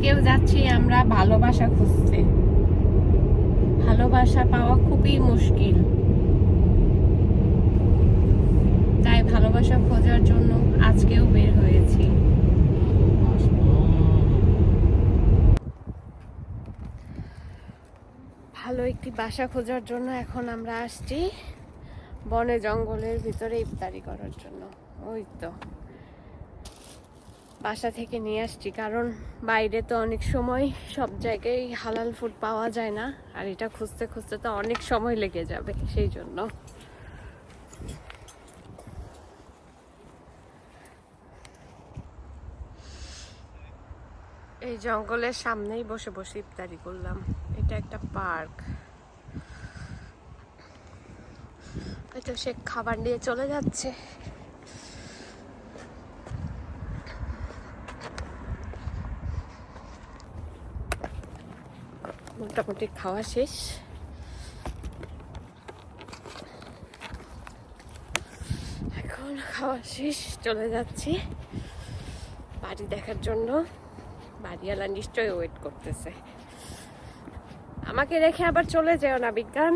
আজকেও যাচ্ছি আমরা ভালোবাসা খুঁজতে। ভালোবাসা পাওয়া খুবই মুশকিল, তাই ভালোবাসা খোঁজার জন্য আজকেও বের হয়েছি। ভালো একটি বাসা খোঁজার জন্য এখন আমরা আসছি বনে জঙ্গলের ভিতরে ইফতারি করার জন্য। ওই তো বাসা থেকে নিয়ে আসছি, কারণ বাইরে তো অনেক সময় সব জায়গায় হালাল ফুড পাওয়া যায় না, আর এটা খুঁজতে খুঁজতে তো অনেক সময় লেগে যাবে, সেই জন্য। এই জঙ্গলের সামনেই বসে বসে ইফতারি করলাম। এটা একটা পার্ক। হয়তো সে খাবার নিয়ে চলে যাচ্ছে। মোটামুটি খাওয়া শেষ। এখন খাওয়া শেষ, চলে যাচ্ছি বাড়ি দেখার জন্য। বাড়িওয়ালা নিশ্চয়ই ওয়েট করতেছে। আমাকে রেখে আবার চলে যেও না বিজ্ঞান।